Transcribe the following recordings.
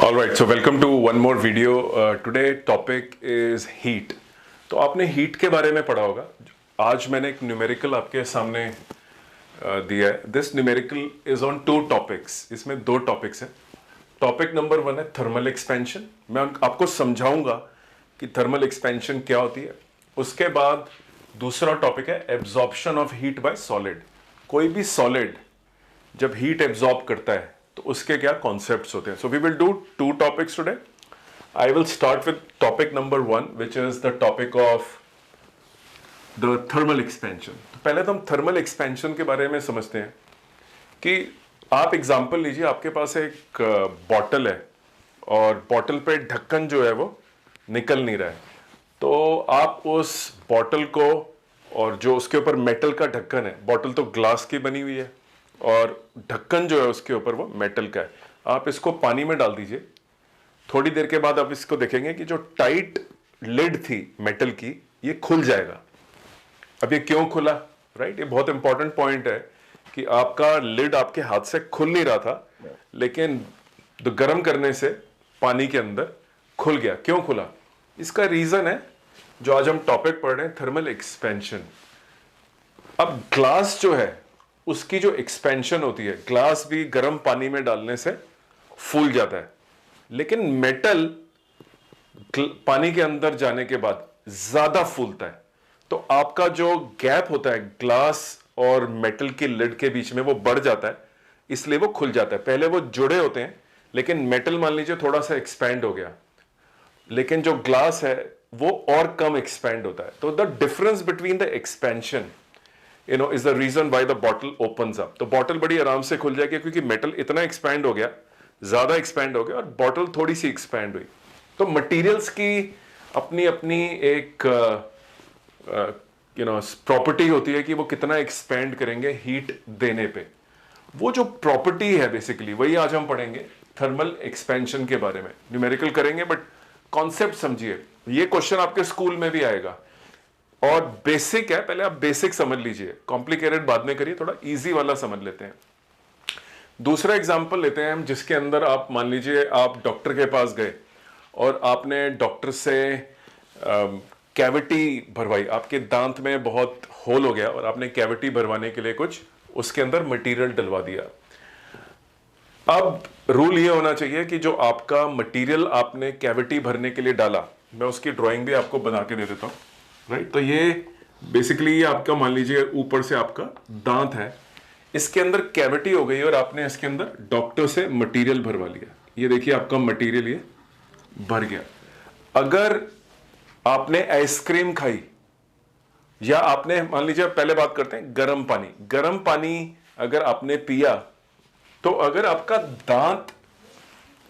All right, so welcome to one more video. Today topic is heat. तो आपने heat के बारे में पढ़ा होगा. आज मैंने एक न्यूमेरिकल आपके सामने दिया है. This numerical is on to topics. इसमें दो टॉपिक्स हैं. टॉपिक नंबर 1 है थर्मल एक्सपेंशन. मैं आपको समझाऊंगा कि थर्मल एक्सपेंशन क्या होती है. उसके बाद दूसरा टॉपिक है absorption of heat bye solid. कोई भी सॉलिड जब हीट एब्जॉर्ब करता है तो उसके क्या कॉन्सेप्ट्स होते हैं. So we will do two topics today. I will start with topic number 1 which is the topic of the thermal expansion. तो पहले तो हम थर्मल एक्सपेंशन के बारे में समझते हैं कि आप एग्जांपल लीजिए. आपके पास एक बॉटल है और बॉटल पे ढक्कन जो है वो निकल नहीं रहा है. तो आप उस बॉटल को, और जो उसके ऊपर मेटल का ढक्कन है, बॉटल तो ग्लास की बनी हुई है और ढक्कन जो है उसके ऊपर वो मेटल का है, आप इसको पानी में डाल दीजिए. थोड़ी देर के बाद आप इसको देखेंगे कि जो टाइट लिड थी मेटल की, ये खुल जाएगा. अब ये क्यों खुला, राइट? ये बहुत इंपॉर्टेंट पॉइंट है कि आपका लिड आपके हाथ से खुल नहीं रहा था, लेकिन गर्म करने से पानी के अंदर खुल गया. क्यों खुला? इसका रीजन है जो आज हम टॉपिक पढ़ रहे हैं, थर्मल एक्सपेंशन. अब ग्लास जो है उसकी जो एक्सपेंशन होती है, ग्लास भी गर्म पानी में डालने से फूल जाता है, लेकिन मेटल पानी के अंदर जाने के बाद ज्यादा फूलता है. तो आपका जो गैप होता है ग्लास और मेटल की लिड के बीच में, वो बढ़ जाता है, इसलिए वो खुल जाता है. पहले वो जुड़े होते हैं, लेकिन मेटल मान लीजिए थोड़ा सा एक्सपैंड हो गया, लेकिन जो ग्लास है वो और कम एक्सपैंड होता है. तो the difference between the expansion is the reason why the bottle opens up. तो बॉटल बड़ी आराम से खुल जाएगी क्योंकि मेटल इतना एक्सपैंड हो गया, ज्यादा एक्सपैंड हो गया, और बॉटल थोड़ी सी एक्सपैंड हुई. तो मटेरियल्स की अपनी अपनी एक प्रॉपर्टी होती है कि वो कितना एक्सपैंड करेंगे हीट देने पे. वो जो प्रॉपर्टी है बेसिकली वही आज हम पढ़ेंगे थर्मल एक्सपेंशन के बारे में. न्यूमेरिकल करेंगे बट कॉन्सेप्ट समझिए. ये क्वेश्चन आपके स्कूल में भी आएगा और बेसिक है, पहले आप बेसिक समझ लीजिए, कॉम्प्लिकेटेड बाद में करिए, थोड़ा इजी वाला समझ लेते हैं. दूसरा एग्जांपल लेते हैं हम, जिसके अंदर आप मान लीजिए आप डॉक्टर के पास गए और आपने डॉक्टर से कैविटी भरवाई. आपके दांत में बहुत होल हो गया और आपने कैविटी भरवाने के लिए कुछ उसके अंदर मटेरियल डलवा दिया. अब रूल ये होना चाहिए कि जो आपका मटेरियल आपने कैविटी भरने के लिए डाला, मैं उसकी ड्राइंग भी आपको बना के दे देता हूं, राइट? तो ये बेसिकली ये आपका मान लीजिए ऊपर से आपका दांत है, इसके अंदर कैविटी हो गई और आपने इसके अंदर डॉक्टर से मटेरियल भरवा लिया. ये देखिए आपका मटेरियल ये भर गया. अगर आपने आइसक्रीम खाई या आपने मान लीजिए, पहले बात करते हैं गर्म पानी अगर आपने पिया, तो अगर आपका दांत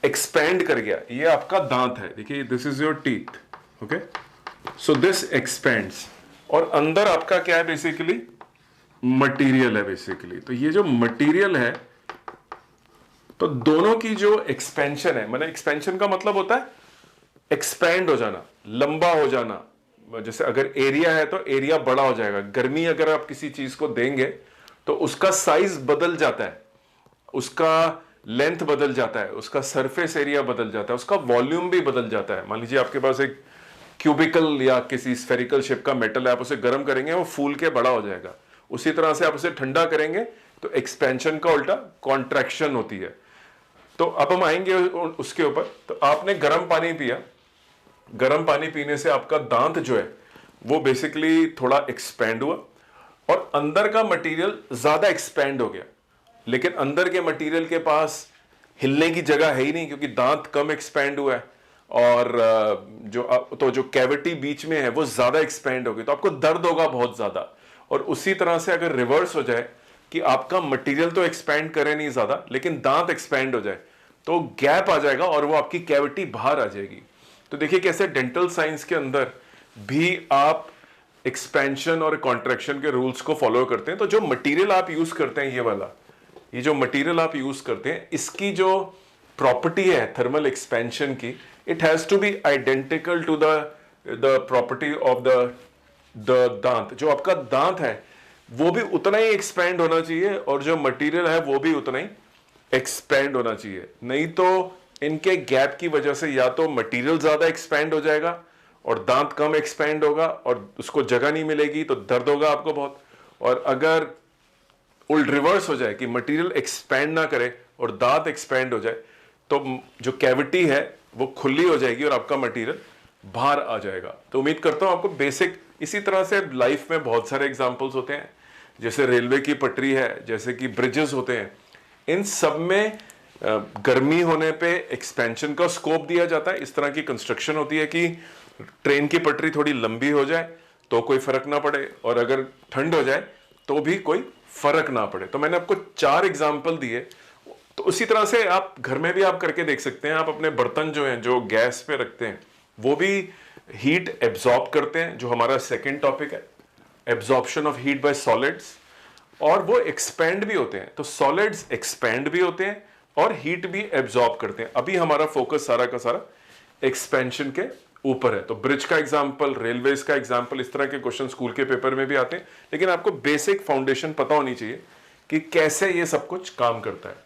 एक्सपेंड कर गया, ये आपका दांत है, देखिए this is your teeth, okay. So this expends, और अंदर आपका क्या है बेसिकली, मटेरियल है बेसिकली. तो ये जो मटेरियल है, तो दोनों की जो एक्सपेंशन है, मतलब एक्सपेंशन का मतलब होता है एक्सपैंड हो जाना, लंबा हो जाना. जैसे अगर एरिया है तो एरिया बड़ा हो जाएगा. गर्मी अगर आप किसी चीज को देंगे तो उसका साइज बदल जाता है, उसका लेंथ बदल जाता है, उसका सरफेस एरिया बदल जाता है, उसका वॉल्यूम भी बदल जाता है. मान लीजिए आपके पास एक क्यूबिकल या किसी स्फेरिकल शेप का मेटल है, आप उसे गर्म करेंगे वो फूल के बड़ा हो जाएगा. उसी तरह से आप उसे ठंडा करेंगे तो एक्सपेंशन का उल्टा कॉन्ट्रैक्शन होती है. तो अब हम आएंगे उसके ऊपर. तो आपने गर्म पानी पिया, गर्म पानी पीने से आपका दांत जो है वो बेसिकली थोड़ा एक्सपेंड हुआ और अंदर का मटेरियल ज्यादा एक्सपेंड हो गया, लेकिन अंदर के मटेरियल के पास हिलने की जगह है ही नहीं क्योंकि दांत कम एक्सपेंड हुआ है, और जो कैविटी बीच में है वो ज्यादा एक्सपेंड हो गई. तो आपको दर्द होगा बहुत ज्यादा. और उसी तरह से अगर रिवर्स हो जाए कि आपका मटेरियल तो एक्सपेंड करे नहीं ज्यादा, लेकिन दांत एक्सपेंड हो जाए, तो गैप आ जाएगा और वो आपकी कैविटी बाहर आ जाएगी. तो देखिए कैसे डेंटल साइंस के अंदर भी आप एक्सपेंशन और कॉन्ट्रैक्शन के रूल्स को फॉलो करते हैं. तो जो मटेरियल आप यूज करते हैं, ये वाला, ये जो मटेरियल आप यूज करते हैं, इसकी जो प्रॉपर्टी है थर्मल एक्सपेंशन की, it has to be identical to the property of the दांत. जो आपका दांत है वो भी उतना ही एक्सपैंड होना चाहिए और जो मटेरियल है वो भी उतना ही एक्सपैंड होना चाहिए. नहीं तो इनके गैप की वजह से या तो मटेरियल ज्यादा एक्सपैंड हो जाएगा और दांत कम एक्सपैंड होगा और उसको जगह नहीं मिलेगी तो दर्द होगा आपको बहुत। और अगर उल्ट रिवर्स हो जाए कि मटेरियल एक्सपैंड ना करे और दांत एक्सपैंड हो जाए तो जो कैविटी है वो खुली हो जाएगी और आपका मटेरियल बाहर आ जाएगा। तो उम्मीद करता हूं आपको बेसिक, इसी तरह से लाइफ में बहुत सारे एग्जांपल्स होते हैं, जैसे रेलवे की पटरी है, जैसे कि ब्रिजेस होते हैं, इन सब में गर्मी होने पे एक्सपेंशन का स्कोप दिया जाता है। इस तरह की कंस्ट्रक्शन होती है कि ट्रेन की पटरी थोड़ी लंबी हो जाए तो कोई फर्क ना पड़े और अगर ठंड हो जाए तो भी कोई फर्क ना पड़े। तो मैंने आपको 4 एग्जाम्पल दिए। तो उसी तरह से आप घर में भी आप करके देख सकते हैं। आप अपने बर्तन जो हैं जो गैस पे रखते हैं वो भी हीट एब्जॉर्ब करते हैं, जो हमारा सेकंड टॉपिक है, absorption of heat bye solids. और वो एक्सपेंड भी होते हैं, तो सॉलिड्स एक्सपेंड भी होते हैं और हीट भी एब्जॉर्ब करते हैं। अभी हमारा फोकस सारा का सारा एक्सपेंशन के ऊपर है। तो ब्रिज का एग्जांपल, रेलवेज का एग्जांपल, इस तरह के क्वेश्चन स्कूल के पेपर में भी आते हैं, लेकिन आपको बेसिक फाउंडेशन पता होनी चाहिए कि कैसे ये सब कुछ काम करता है।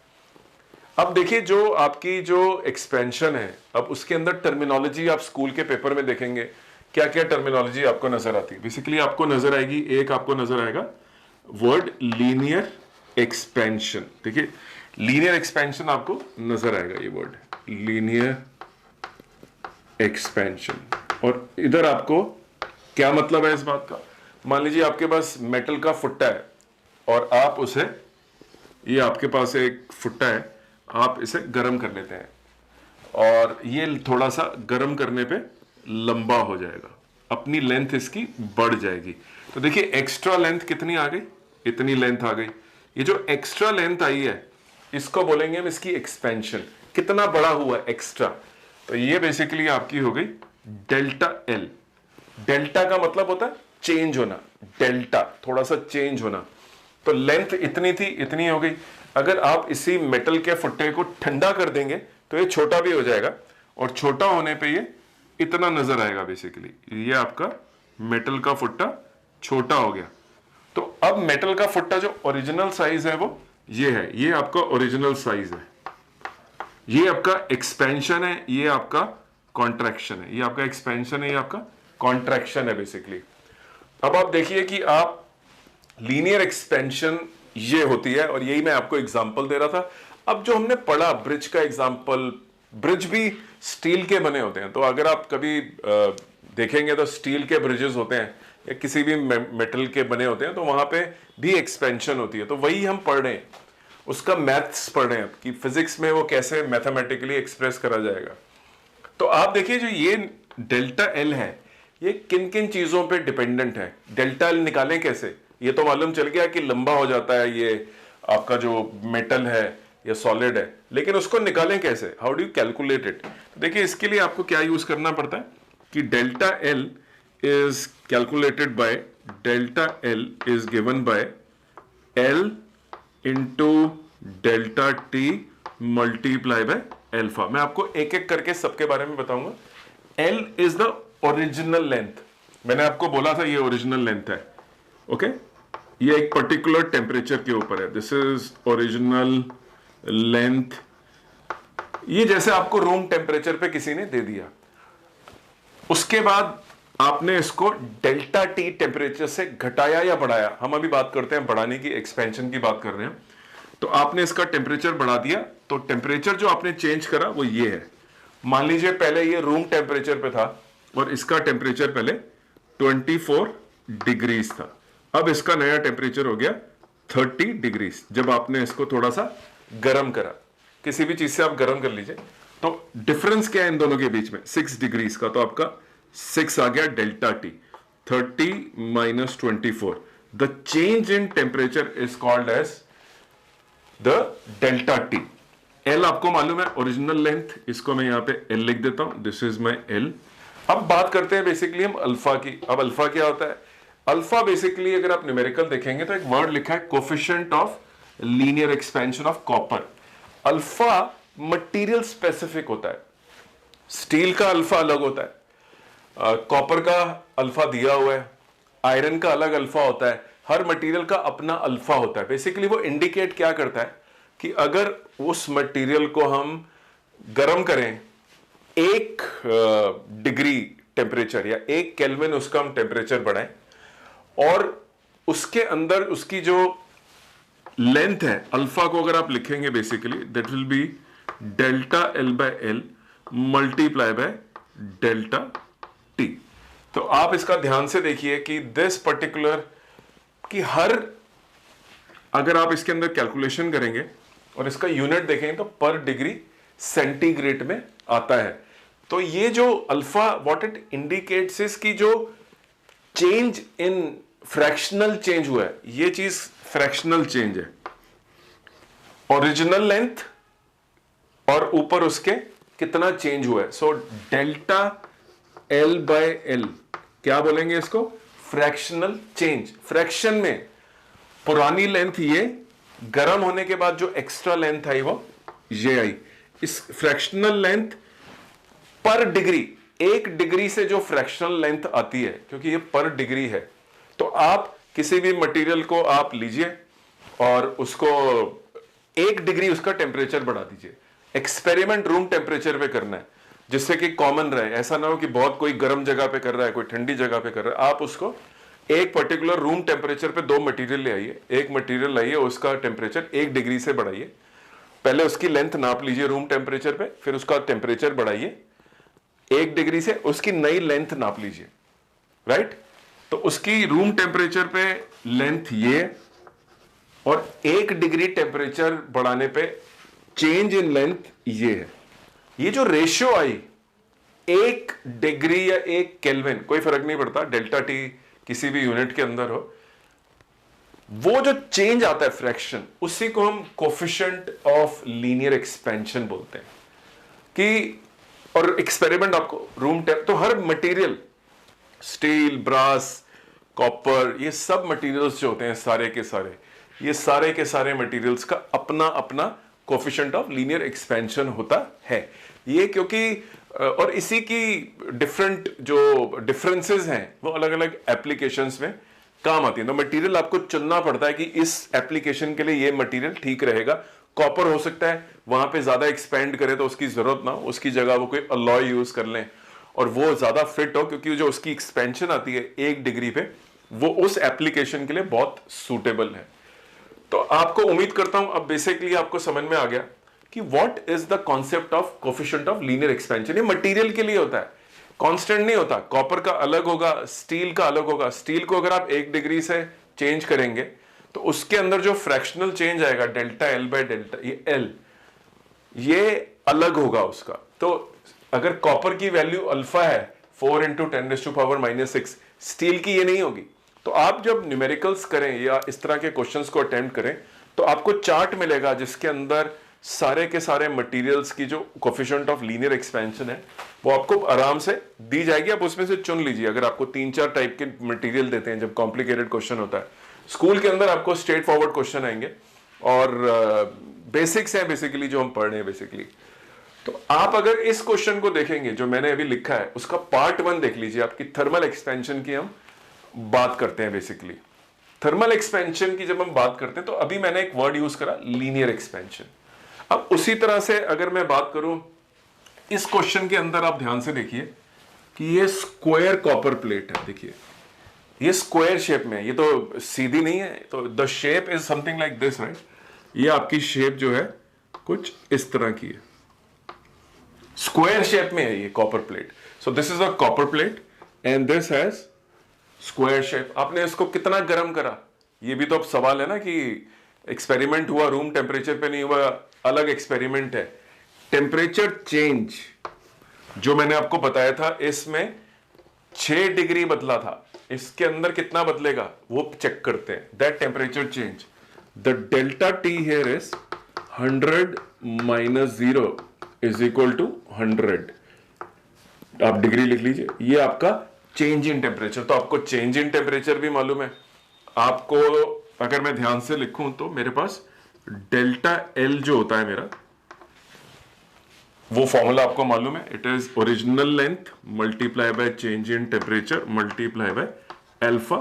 अब देखिए, जो आपकी जो एक्सपेंशन है, अब उसके अंदर टर्मिनोलॉजी आप स्कूल के पेपर में देखेंगे, क्या क्या टर्मिनोलॉजी आपको नजर आती है। बेसिकली आपको नजर आएगी, एक आपको नजर आएगा वर्ड लीनियर एक्सपेंशन। देखिए, लीनियर एक्सपेंशन आपको नजर आएगा, ये वर्ड लीनियर एक्सपेंशन। और इधर आपको क्या मतलब है इस बात का, मान लीजिए आपके पास मेटल का फुट्टा है और आप उसे, ये आपके पास एक फुट्टा है, आप इसे गर्म कर लेते हैं और ये थोड़ा सा गर्म करने पे लंबा हो जाएगा, अपनी लेंथ इसकी बढ़ जाएगी। तो देखिए एक्स्ट्रा लेंथ कितनी आ गई, इतनी लेंथ आ गई। ये जो एक्स्ट्रा लेंथ आई है इसको बोलेंगे हम इसकी एक्सपेंशन, कितना बड़ा हुआ एक्स्ट्रा। तो ये बेसिकली आपकी हो गई डेल्टा एल। डेल्टा का मतलब होता है चेंज होना, डेल्टा थोड़ा सा चेंज होना। तो लेंथ इतनी थी, इतनी हो गई। अगर आप इसी मेटल के फुट्टे को ठंडा कर देंगे तो ये छोटा भी हो जाएगा और छोटा होने पे ये इतना नजर आएगा। बेसिकली ये आपका मेटल का फुट्टा छोटा हो गया। तो अब मेटल का फुट्टा जो ओरिजिनल साइज है वो ये है, ये आपका ओरिजिनल साइज है, ये आपका एक्सपेंशन है, ये आपका कॉन्ट्रैक्शन है, ये आपका एक्सपेंशन है, ये आपका कॉन्ट्रैक्शन है बेसिकली। अब आप देखिए कि आप लीनियर एक्सपेंशन ये होती है और यही मैं आपको एग्जांपल दे रहा था। अब जो हमने पढ़ा ब्रिज का एग्जांपल, ब्रिज भी स्टील के बने होते हैं। तो अगर आप कभी देखेंगे तो स्टील के ब्रिजेस होते हैं या किसी भी मेटल के बने होते हैं, तो वहां पे भी एक्सपेंशन होती है। तो वही हम पढ़ रहे हैं, उसका मैथ्स पढ़ रहे हैं कि फिजिक्स में वो कैसे मैथमेटिकली एक्सप्रेस करा जाएगा। तो आप देखिए जो ये डेल्टा एल है ये किन किन चीजों पे डिपेंडेंट है। डेल्टा एल निकालें कैसे, ये तो मालूम चल गया कि लंबा हो जाता है ये आपका जो मेटल है या सॉलिड है, लेकिन उसको निकालें कैसे, how do you calculate it. तो देखिए इसके लिए आपको क्या यूज करना पड़ता है कि delta L is calculated by, delta L is given by L into delta T multiply by alpha. मैं आपको एक एक करके सबके बारे में बताऊंगा। L is the original length, मैंने आपको बोला था ये ओरिजिनल लेंथ है, ओके ये एक पर्टिकुलर टेम्परेचर के ऊपर है, दिस इज ओरिजिनल लेंथ। ये जैसे आपको रूम टेम्परेचर पे किसी ने दे दिया, उसके बाद आपने इसको डेल्टा टी टेम्परेचर से घटाया या बढ़ाया। हम अभी बात करते हैं बढ़ाने की, एक्सपेंशन की बात कर रहे हैं। तो आपने इसका टेम्परेचर बढ़ा दिया, तो टेम्परेचर जो आपने चेंज करा वो ये है। मान लीजिए पहले ये रूम टेम्परेचर पे था और इसका टेम्परेचर पहले 24 डिग्रीज था, अब इसका नया टेम्परेचर हो गया 30 डिग्रीज। जब आपने इसको थोड़ा सा गर्म करा, किसी भी चीज से आप गर्म कर लीजिए, तो डिफरेंस क्या है इन दोनों के बीच में, 6 डिग्रीज का। तो आपका 6 आ गया delta T, 30 minus 24, the change in temperature is called as the delta T. L आपको मालूम है ओरिजिनल लेंथ, इसको मैं यहां पे एल लिख देता हूं, दिस इज माई एल। अब बात करते हैं बेसिकली हम अल्फा की। अब अल्फा क्या होता है, अल्फा बेसिकली अगर आप न्यूमेरिकल देखेंगे तो एक वर्ड लिखा है coefficient of linear expansion of copper. Alpha material specific होता है, स्टील का अल्फा अलग होता है, कॉपर का अल्फा दिया हुआ है, आयरन का अलग अल्फा होता है, हर मटेरियल का अपना अल्फा होता है। बेसिकली वो इंडिकेट क्या करता है कि अगर उस मटेरियल को हम गरम करें 1 डिग्री टेम्परेचर या 1 केल्विन उसका हम टेम्परेचर बढ़ाएं, और उसके अंदर उसकी जो लेंथ है अल्फा को अगर आप लिखेंगे basically that will be delta L by L multiply by delta T. तो आप इसका ध्यान से देखिए कि दिस पर्टिकुलर कि हर, अगर आप इसके अंदर कैलकुलेशन करेंगे और इसका यूनिट देखेंगे तो पर डिग्री सेंटीग्रेड में आता है। तो ये जो alpha what it indicates is की जो चेंज इन फ्रैक्शनल चेंज हुआ है, ये चीज फ्रैक्शनल चेंज है। ओरिजिनल लेंथ और ऊपर उसके कितना चेंज हुआ है। So delta L by L क्या बोलेंगे इसको, फ्रैक्शनल चेंज। फ्रैक्शन में पुरानी लेंथ ये, गर्म होने के बाद जो एक्स्ट्रा लेंथ आई वो ये आई। इस फ्रैक्शनल लेंथ पर डिग्री, 1 डिग्री से जो फ्रैक्शनल लेंथ आती है, क्योंकि ये पर डिग्री है, तो आप किसी भी मटेरियल को आप लीजिए और उसको 1 डिग्री उसका टेम्परेचर बढ़ा दीजिए। एक्सपेरिमेंट रूम टेम्परेचर पे करना है जिससे कि कॉमन रहे, ऐसा ना हो कि बहुत कोई गर्म जगह पे कर रहा है, कोई ठंडी जगह पे कर रहा है। आप उसको एक पर्टिकुलर रूम टेम्परेचर पे 2 मटेरियल ले आइए, एक मटेरियल लाइए, उसका टेम्परेचर 1 डिग्री से बढ़ाइए। पहले उसकी लेंथ नाप लीजिए रूम टेम्परेचर पे, फिर उसका टेम्परेचर बढ़ाइए 1 डिग्री से, उसकी नई लेंथ नाप लीजिए, राइट। तो उसकी रूम टेम्परेचर पे लेंथ ये, और 1 डिग्री टेम्परेचर बढ़ाने पे चेंज इन लेंथ ये है। ये जो रेशियो आई 1 डिग्री या 1 केल्विन, कोई फर्क नहीं पड़ता, डेल्टा टी किसी भी यूनिट के अंदर हो, वो जो चेंज आता है फ्रैक्शन, उसी को हम कोफिशिएंट ऑफ लीनियर एक्सपेंशन बोलते हैं। कि और एक्सपेरिमेंट आपको रूम टेम्प, तो हर मटेरियल स्टील, ब्रास, कॉपर, ये सब मटेरियल्स जो होते हैं सारे के सारे, ये सारे के सारे मटेरियल्स का अपना अपना कोफिशिएंट ऑफ लीनियर एक्सपेंशन होता है। ये क्योंकि और इसी की डिफरेंट जो डिफरेंसेस हैं वो अलग अलग एप्लीकेशंस में काम आती है। तो मटेरियल आपको चुनना पड़ता है कि इस एप्लीकेशन के लिए ये मटेरियल ठीक रहेगा। कॉपर हो सकता है वहां पे ज्यादा एक्सपेंड करे तो उसकी जरूरत ना हो, उसकी जगह वो कोई अलॉय यूज कर लें और वो ज्यादा फिट हो, क्योंकि जो उसकी एक्सपेंशन आती है 1 डिग्री पे, वो उस एप्लीकेशन के लिए बहुत सूटेबल है। तो आपको उम्मीद करता हूं अब बेसिकली आपको समझ में आ गया कि what is the concept of coefficient of linear expansion. ये मटेरियल के लिए होता है, कांस्टेंट नहीं होता। कॉपर का अलग होगा, स्टील का अलग होगा। स्टील को अगर आप 1 डिग्री से चेंज करेंगे तो उसके अंदर जो फ्रैक्शनल चेंज आएगा डेल्टा एल बाय डेल्टा ये एल, ये अलग होगा उसका। तो अगर कॉपर की वैल्यू अल्फा है 4 × 10⁻⁻⁶, स्टील की ये नहीं होगी। तो आप जब न्यूमेरिकल्स करें या इस तरह के क्वेश्चंस को अटेम्प्ट करें तो आपको चार्ट मिलेगा जिसके अंदर सारे के सारे मटेरियल्स की जो कोफिशिएंट ऑफ लीनियर एक्सपेंशन है वो आपको आराम से दी जाएगी। आप उसमें से चुन लीजिए। अगर आपको 3-4 टाइप के मटेरियल देते हैं जब कॉम्प्लिकेटेड क्वेश्चन होता है, स्कूल के अंदर आपको स्ट्रेट फॉरवर्ड क्वेश्चन आएंगे और बेसिक्स हैं बेसिकली जो हम पढ़ रहे हैं बेसिकली। तो आप अगर इस क्वेश्चन को देखेंगे जो मैंने अभी लिखा है, उसका पार्ट 1 देख लीजिए। आपकी थर्मल एक्सपेंशन की हम बात करते हैं बेसिकली। थर्मल एक्सपेंशन की जब हम बात करते हैं तो अभी मैंने एक वर्ड यूज करा लीनियर एक्सपेंशन। अब उसी तरह से अगर मैं बात करूं इस क्वेश्चन के अंदर, आप ध्यान से देखिए कि ये स्क्वायर कॉपर प्लेट है। देखिए ये स्क्वायर शेप में है, ये तो सीधी नहीं है। तो the shape is something like this, right. ये आपकी शेप जो है कुछ इस तरह की है, स्क्वायर शेप में है ये copper plate. So this is a copper plate and this has square shape. आपने इसको कितना गर्म करा, ये भी तो अब सवाल है ना कि एक्सपेरिमेंट हुआ रूम टेम्परेचर पे नहीं हुआ, अलग एक्सपेरिमेंट है। टेम्परेचर चेंज जो मैंने आपको बताया था, इसमें 6 डिग्री बदला था, इसके अंदर कितना बदलेगा वो चेक करते हैं। That temperature change, the delta T here is 100 - 0 is equal to 100। आप डिग्री लिख लीजिए, ये आपका चेंज इन टेम्परेचर। तो आपको चेंज इन टेम्परेचर भी मालूम है। आपको अगर मैं ध्यान से लिखूं तो मेरे पास डेल्टा एल जो होता है मेरा, वो फॉर्मूला आपको मालूम है। It is original length multiply by change in temperature multiply by alpha.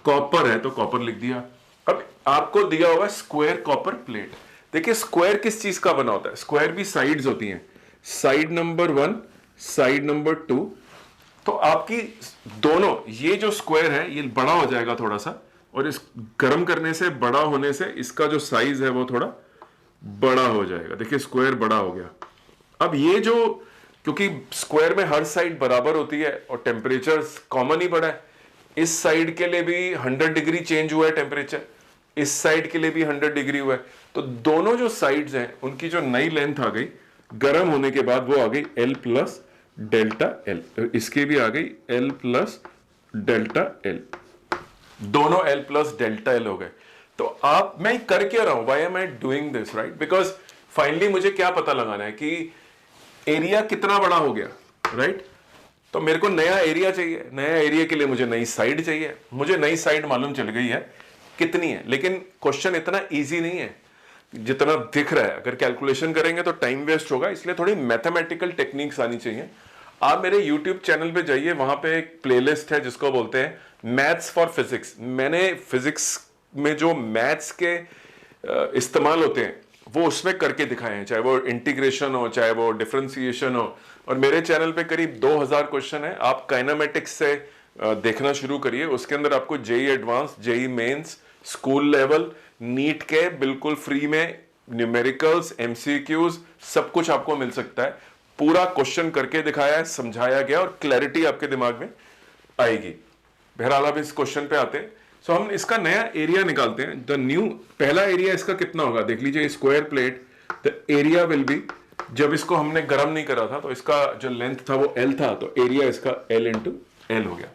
Copper है तो कॉपर लिख दिया। अब आपको दिया हुआ स्क्वायर कॉपर प्लेट। देखिए स्क्वायर किस चीज का बना होता है, स्क्वायर भी साइड्स होती हैं। Side number 1, side number 2। तो आपकी दोनों ये जो स्क्वायर है ये बड़ा हो जाएगा थोड़ा सा, और इस गर्म करने से, बड़ा होने से इसका जो साइज है वो थोड़ा बड़ा हो जाएगा। देखिए स्क्वायर बड़ा हो गया। अब ये जो, क्योंकि स्क्वायर में हर साइड बराबर होती है और टेम्परेचर कॉमन ही पड़ा है, इस साइड के लिए भी 100 डिग्री चेंज हुआ है टेम्परेचर, इस साइड के लिए भी 100 डिग्री हुआ है। तो दोनों जो साइड्स हैं उनकी जो नई लेंथ आ गई गर्म होने के बाद, वो आ गई L प्लस डेल्टा एल। इसकी भी आ गई L प्लस डेल्टा एल, दोनों L प्लस डेल्टा एल हो गए। तो आप, मैं कर क्या रहा हूं, why am I doing this, right? Because finally मुझे क्या पता लगाना है कि एरिया कितना बड़ा हो गया, राइट? तो मेरे को नया एरिया चाहिए, नया एरिया के लिए मुझे नई साइड चाहिए। मुझे नई साइड मालूम चल गई है कितनी है, लेकिन क्वेश्चन इतना इजी नहीं है जितना दिख रहा है। अगर कैलकुलेशन करेंगे तो टाइम वेस्ट होगा, इसलिए थोड़ी मैथमेटिकल टेक्निक्स आनी चाहिए। आप मेरे YouTube चैनल पे जाइए, वहां पे एक प्लेलिस्ट है जिसको बोलते हैं मैथ्स फॉर फिजिक्स। मैंने फिजिक्स में जो मैथ्स के इस्तेमाल होते हैं वो उसमें करके दिखाए हैं, चाहे वो इंटीग्रेशन हो, चाहे वो डिफरेंशिएशन हो। और मेरे चैनल पे करीब 2000 क्वेश्चन है। आप काइनेमेटिक्स से देखना शुरू करिए, उसके अंदर आपको JEE advance, JEE mains, school level, NEET के बिल्कुल फ्री में न्यूमेरिकल्स, एमसीक्यूज सब कुछ आपको मिल सकता है। पूरा क्वेश्चन करके दिखाया है, समझाया गया, और क्लैरिटी आपके दिमाग में आएगी। बहरहाल आप इस क्वेश्चन पे आते हैं। सो हम इसका नया एरिया निकालते हैं। द न्यू, पहला एरिया इसका कितना होगा, देख लीजिए, square plate, the area will be, जब इसको हमने गर्म नहीं करा था तो इसका जो लेंथ था वो L था, तो एरिया इसका L इंटू एल हो गया।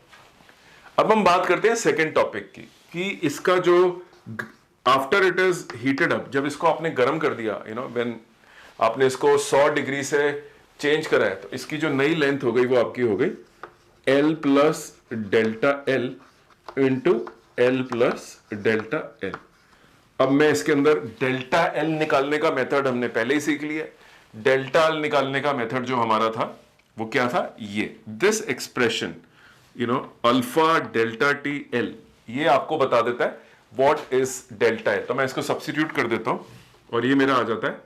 अब हम बात करते हैं सेकेंड टॉपिक की, कि इसका जो after it is heated up, जब इसको आपने गर्म कर दिया, यू नो व्हेन आपने इसको 100 डिग्री से चेंज करा है, तो इसकी जो नई लेंथ हो गई वो आपकी हो गई L plus delta L into L plus delta L. अब मैं इसके अंदर डेल्टा एल निकालने का मेथड हमने पहले ही सीख लिया। डेल्टा एल निकालने का मेथड जो हमारा था वो क्या था, ये this expression, you know, alpha delta T L, ये आपको बता देता है व्हाट इज डेल्टा एल। तो मैं इसको सब्स्टिट्यूट कर देता हूं और ये मेरा आ जाता है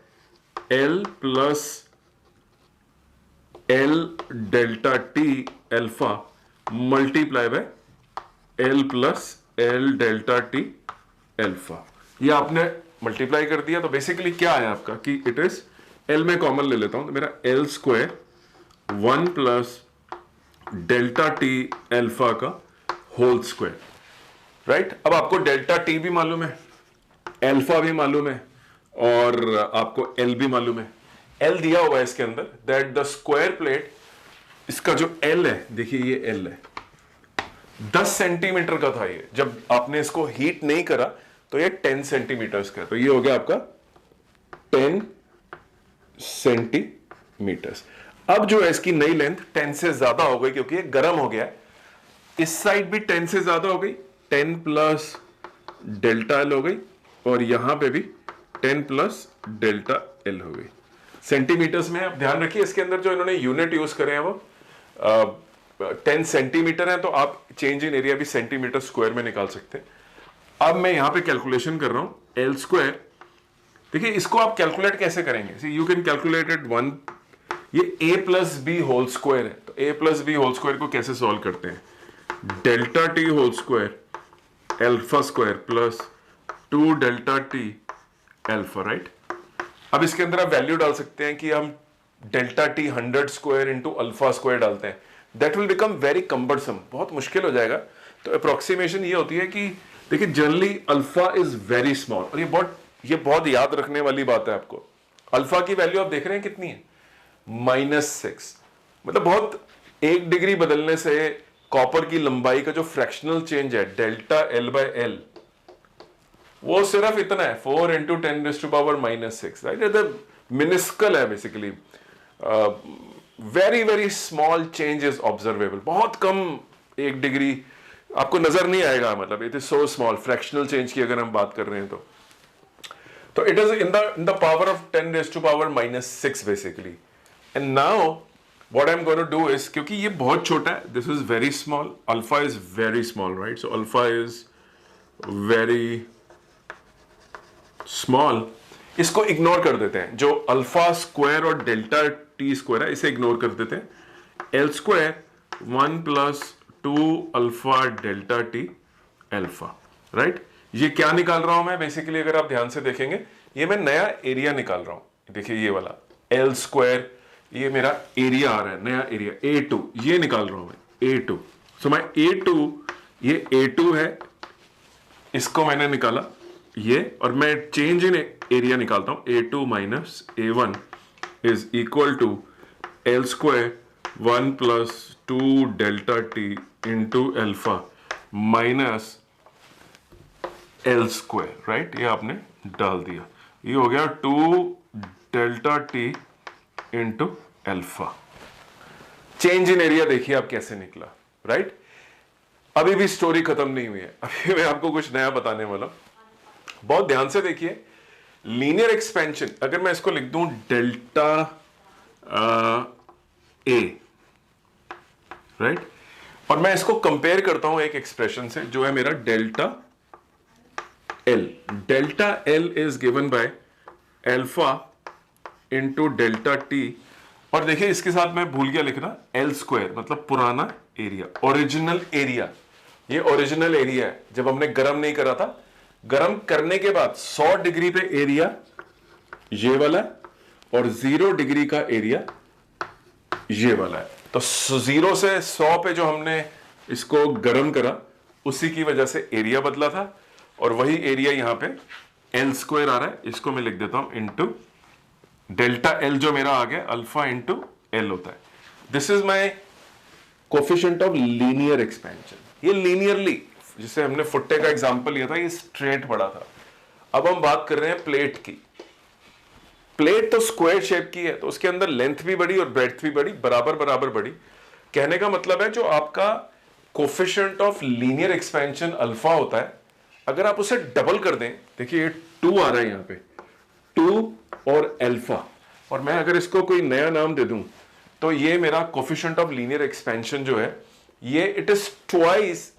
L plus L delta T alpha multiply by L plus L delta T alpha. ये आपने मल्टीप्लाई कर दिया, तो बेसिकली क्या आया आपका कि इट इज, एल में कॉमन ले लेता हूं, तो मेरा L square 1 plus delta T alpha का होल स्क्वायर, राइट? अब आपको डेल्टा टी भी मालूम है, एल्फा भी मालूम है, और आपको एल भी मालूम है। एल दिया हुआ है इसके अंदर, दैट द स्क्वायर प्लेट, इसका जो एल है, देखिए ये एल है, 10 सेंटीमीटर का था ये। जब आपने इसको हीट नहीं करा तो ये 10 सेंटीमीटर का, तो ये हो गया आपका 10 सेंटीमीटर। अब जो है इसकी नई लेंथ 10 से ज्यादा हो गई, क्योंकि ये गर्म हो गया। इस साइड भी 10 से ज्यादा हो गई, 10 प्लस डेल्टा एल हो गई, और यहां पे भी 10 प्लस डेल्टा एल हो गई। सेंटीमीटर्स में आप ध्यान रखिए, इसके अंदर जो इन्होंने यूनिट यूज करे हैं वो 10 सेंटीमीटर है, तो आप चेंज इन एरिया भी सेंटीमीटर स्क्वायर में निकाल सकते हैं। अब मैं यहां पे कैलकुलेशन कर रहा हूं एल स्क्वायर। देखिए इसको आप कैलकुलेट कैसे करेंगे, यू कैन कैलकुलेट इट 1, ये a plus B whole square है, तो a plus B whole square को कैसे सॉल्व करते हैं, delta T whole square alpha square plus 2 delta T alpha, right? अब इसके अंदर आप वैल्यू डाल सकते हैं कि हम delta T 100 square into alpha square डालते हैं, दैट विल बिकम वेरी कंबरसम, बहुत मुश्किल हो जाएगा। तो अप्रोक्सीमेशन ये होती है कि देखिए generally alpha is very small, और ये बहुत याद रखने वाली बात है आपको। अल्फा की वैल्यू आप देख रहे हैं कितनी है, -6, मतलब बहुत 1 डिग्री बदलने से कॉपर की लंबाई का जो फ्रैक्शनल चेंज है डेल्टा एल बाय एल, वो सिर्फ इतना है, 4 इंटू 10⁻⁻⁶, राइट? मिनिस्कल है basically. Very very small change is observable, बहुत कम 1 डिग्री आपको नजर नहीं आएगा, मतलब it is so small. Fractional change की अगर हम बात कर रहे हैं तो it is in the power of 10⁻⁻⁶ basically. And now what I am going to do is, क्योंकि ये बहुत छोटा है, this is very small, alpha is very small, right? So alpha is very small, इसको इग्नोर कर देते हैं। जो अल्फा स्क्वायर और डेल्टा टी स्क्वायर है, इसे इग्नोर कर देते हैं, L square 1 plus 2 alpha delta T alpha, right. ये क्या निकाल रहा हूं मैं बेसिकली, अगर आप ध्यान से देखेंगे, ये मैं नया एरिया निकाल रहा हूं। देखिए ये वाला एल स्क्वायर, ये मेरा एरिया आ रहा है, नया एरिया A2, ये निकाल रहा हूं मैं A2। सो मैं A2, ये A2 है, इसको मैंने निकाला ये, और मैं चेंज इन एरिया निकालता हूं, A2 minus A1 is equal to L square 1 plus 2 delta T into alpha minus L square, right. ये आपने डाल दिया, ये हो गया 2 delta T into alpha. Change in area देखिए आप कैसे निकला, राइट। अभी भी स्टोरी खत्म नहीं हुई है, अभी मैं आपको कुछ नया बताने वाला। बहुत ध्यान से देखिए, लीनियर एक्सपेंशन, अगर मैं इसको लिख दूं डेल्टा ए, राइट, और मैं इसको कंपेयर करता हूं एक एक्सप्रेशन से जो है मेरा delta L. Delta L is given by alpha into delta T, और देखिए इसके साथ मैं भूल गया लिखना एल स्क्वायर, मतलब पुराना एरिया, ओरिजिनल एरिया। ये ओरिजिनल एरिया है जब हमने गर्म नहीं करा था। गर्म करने के बाद 100 डिग्री पे एरिया ये वाला है, और 0 डिग्री का एरिया ये वाला है। तो 0 से 100 पे जो हमने इसको गर्म करा, उसी की वजह से एरिया बदला था, और वही एरिया यहां पे एल स्क्वायर आ रहा है। इसको मैं लिख देता हूं इंटू डेल्टा एल, जो मेरा आ गया अल्फा इंटू एल होता है। This is my coefficient of linear expansion. ये लीनियरली, जिसे हमने फुट्टे का एग्जांपल लिया था, ये स्ट्रेट पड़ा था। अब हम बात कर रहे हैं प्लेट की। प्लेट तो स्क्वायर शेप की है, तो उसके अंदर लेंथ भी बड़ी और ब्रेड्थ भी बड़ी, बराबर बराबर बड़ी। कहने का मतलब है जो आपका coefficient of linear expansion alpha होता है, अगर आप उसे डबल कर दें, देखिए ये 2 आ रहा है यहां पे, 2 और अल्फा, और मैं अगर इसको कोई नया नाम दे दूं, तो ये मेरा कोफिशिएंट ऑफ लीनियर एक्सपेंशन जो है, ये it is twice,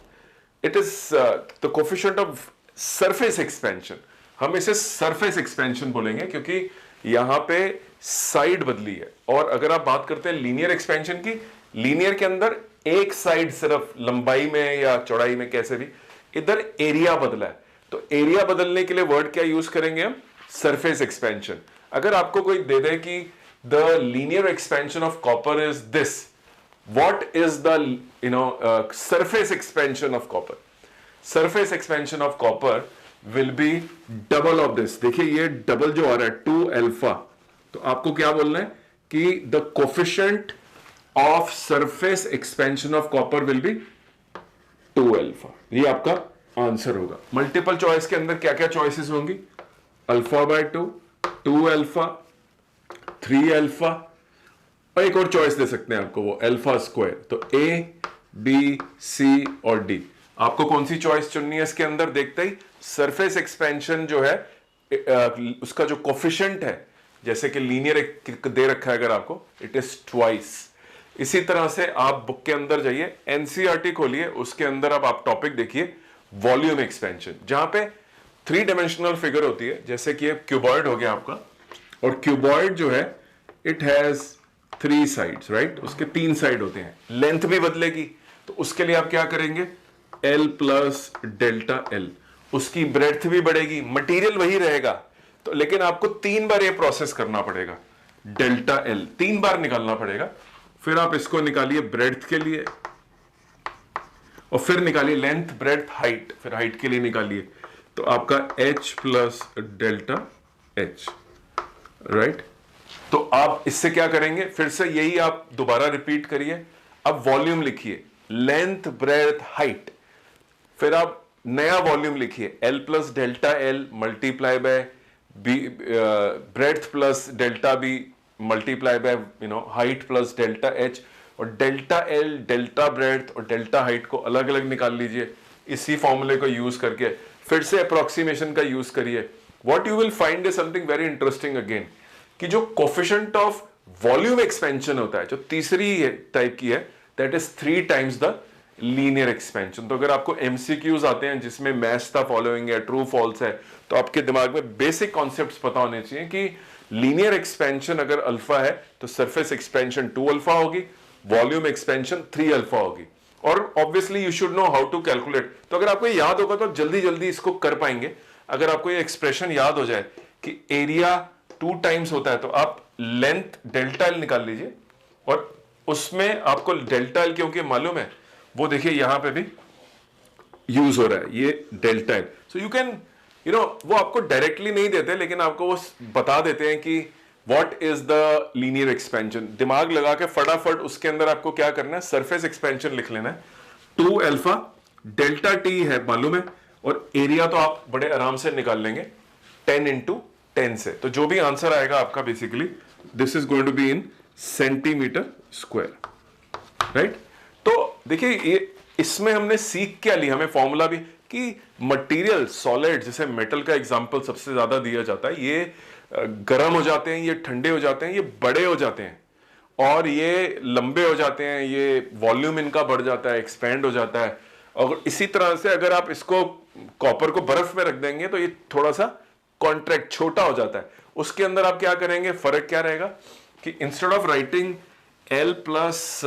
it is the coefficient of surface expansion. हम इसे सरफेस एक्सपेंशन बोलेंगे क्योंकि यहां पे साइड बदली है। और अगर आप बात करते हैं लीनियर एक्सपेंशन की, लीनियर के अंदर एक साइड सिर्फ लंबाई में या चौड़ाई में कैसे भी, इधर एरिया बदला है। तो एरिया बदलने के लिए वर्ड क्या यूज करेंगे हम? Surface expansion. अगर आपको कोई दे दे कि the linear expansion of copper is this, what is the surface expansion of copper? Surface expansion of copper will be double of this। देखिए ये डबल जो आ रहा है 2 अल्फा, तो आपको क्या बोलना है कि the coefficient of surface expansion of copper will be 2 alpha. ये आपका आंसर होगा। मल्टीपल चॉइस के अंदर क्या क्या चॉइसेस होंगी? अल्फा बाय 2, 2 अल्फा, 3 अल्फा, और एक और चॉइस दे सकते हैं आपको, वो अल्फा स्क्वायर। तो ए, बी, सी और डी, आपको कौन सी चॉइस चुननी है इसके अंदर? देखते ही सरफेस एक्सपेंशन जो है उसका जो कोफिशिएंट है, जैसे कि लीनियर दे रखा है अगर आपको, इट इज ट्वाइस। इसी तरह से आप बुक के अंदर जाइए, एनसीईआरटी खोलिए, उसके अंदर अब आप टॉपिक देखिए वॉल्यूम एक्सपेंशन, जहां पे 3 डायमेंशनल फिगर होती है, जैसे कि क्यूबॉइड हो गया आपका, और क्यूबॉइड जो है इट हैज 3 साइड्स, राइट। उसके 3 साइड होते हैं, लेंथ भी बदलेगी, तो उसके लिए आप क्या करेंगे? L प्लस डेल्टा एल, उसकी ब्रेड्थ भी बढ़ेगी, मटेरियल वही रहेगा, तो लेकिन आपको 3 बार ये प्रोसेस करना पड़ेगा, डेल्टा एल 3 बार निकालना पड़ेगा। फिर आप इसको निकालिए ब्रेड्थ के लिए, और फिर निकालिए लेंथ, ब्रेड्थ, हाइट, फिर हाइट के लिए निकालिए, तो आपका H plus delta H, right. तो आप इससे क्या करेंगे? फिर से यही आप दोबारा रिपीट करिए। अब वॉल्यूम लिखिए, लेंथ, ब्रेड्थ, हाइट, फिर आप नया वॉल्यूम लिखिए, L plus delta L multiply by B, breadth plus delta B multiply by height plus delta H, और डेल्टा एल, डेल्टा ब्रेड्थ और डेल्टा हाइट को अलग अलग निकाल लीजिए इसी फॉर्मूले को यूज करके। फिर से अप्रोक्सीमेशन का यूज करिए। What you will find is something very interesting again, कि जो कोफिशिएंट ऑफ वॉल्यूम एक्सपेंशन होता है, जो तीसरी टाइप की है, that is 3 times the linear expansion. तो अगर आपको एमसीक्यूज आते हैं जिसमें मैच द फॉलोइंग है, ट्रू फॉल्स है, तो आपके दिमाग में बेसिक कॉन्सेप्ट्स पता होने चाहिए कि लीनियर एक्सपेंशन अगर अल्फा है तो सरफेस एक्सपेंशन 2 अल्फा होगी, वॉल्यूम एक्सपेंशन 3 अल्फा होगी। और obviously you should know how to calculate. तो अगर आपको याद होगा तो आप जल्दी जल्दी इसको कर पाएंगे। अगर आपको ये एक्सप्रेशन याद हो जाए कि एरिया 2 टाइम्स होता है तो आप लेंथ डेल्टा एल निकाल लीजिए, और उसमें आपको डेल्टा एल क्योंकि मालूम है, वो देखिए यहां पे भी यूज हो रहा है ये delta L. So you can वो आपको डायरेक्टली नहीं देते लेकिन आपको वो बता देते हैं कि what is the linear expansion. दिमाग लगा के फटाफट उसके अंदर आपको क्या करना है, सरफेस एक्सपेंशन लिख लेना है। 2 अल्फा डेल्टा टी है मालूम है, और एरिया तो आप बड़े आराम से निकाल लेंगे 10 इंटू 10 से। तो जो भी आंसर आएगा आपका basically this is going to be in centimetre square, right. तो देखिए ये इसमें हमने सीख क्या लिया, हमें फॉर्मूला भी कि मटेरियल सॉलिड, जैसे मेटल का एग्जांपल सबसे ज्यादा दिया जाता है, ये गर्म हो जाते हैं, ये ठंडे हो जाते हैं, ये बड़े हो जाते हैं, और ये लंबे हो जाते हैं, ये वॉल्यूम इनका बढ़ जाता है, एक्सपेंड हो जाता है। और इसी तरह से अगर आप इसको कॉपर को बर्फ में रख देंगे तो ये थोड़ा सा कॉन्ट्रैक्ट छोटा हो जाता है। उसके अंदर आप क्या करेंगे, फर्क क्या रहेगा कि instead of writing L plus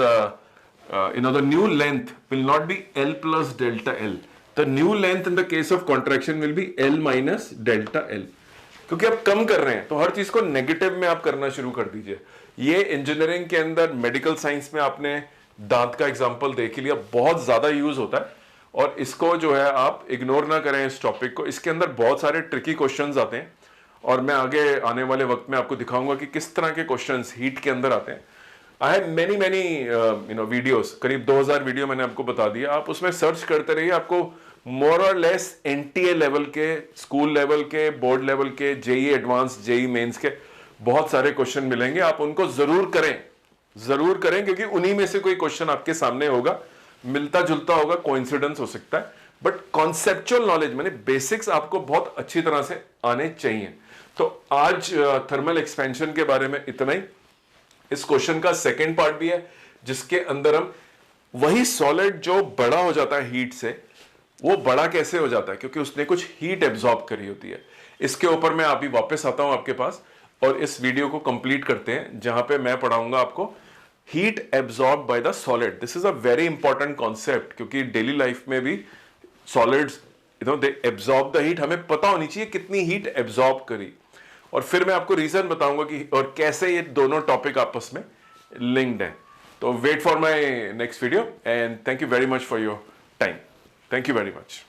the new length will not be L plus delta L. The new length in the case of contraction will be L minus delta L. क्योंकि आप कम कर रहे हैं तो हर चीज को नेगेटिव में आप करना शुरू कर दीजिए। ये इंजीनियरिंग के अंदर, मेडिकल साइंस में आपने दांत का एग्जांपल देख लिया, बहुत ज्यादा यूज होता है, और इसको जो है आप इग्नोर ना करें इस टॉपिक को। इसके अंदर बहुत सारे ट्रिकी क्वेश्चंस आते हैं, और मैं आगे आने वाले वक्त में आपको दिखाऊंगा कि किस तरह के क्वेश्चंस हीट के अंदर आते हैं। आई हैव मेनी वीडियोस, करीब 2000 वीडियो मैंने आपको बता दिया। आप उसमें सर्च करते रहिए, आपको मोर और लेस एनटीए लेवल के, स्कूल लेवल के, बोर्ड लेवल के, जेई एडवांस, जेई मेंस के बहुत सारे क्वेश्चन मिलेंगे। आप उनको जरूर करें क्योंकि उन्हीं में से कोई क्वेश्चन आपके सामने होगा, मिलता जुलता होगा, कोइंसिडेंस हो सकता है, बट कॉन्सेप्चुअल नॉलेज माने बेसिक्स आपको बहुत अच्छी तरह से आने चाहिए। तो आज थर्मल एक्सपेंशन के बारे में इतना ही। इस क्वेश्चन का सेकेंड पार्ट भी है जिसके अंदर हम वही सॉलिड जो बड़ा हो जाता है हीट से, वो बड़ा कैसे हो जाता है, क्योंकि उसने कुछ हीट एब्जॉर्ब करी होती है। इसके ऊपर मैं अभी वापस आता हूं आपके पास, और इस वीडियो को कंप्लीट करते हैं जहां पे मैं पढ़ाऊंगा आपको heat absorb by the solid. This is a very important concept, क्योंकि डेली लाइफ में भी solids they absorb the heat, हमें पता होनी चाहिए कितनी हीट एब्जॉर्ब करी, और फिर मैं आपको रीजन बताऊंगा कि और कैसे ये दोनों टॉपिक आपस में लिंक्ड हैं। तो wait for my next video, and thank you very much for your time. Thank you very much.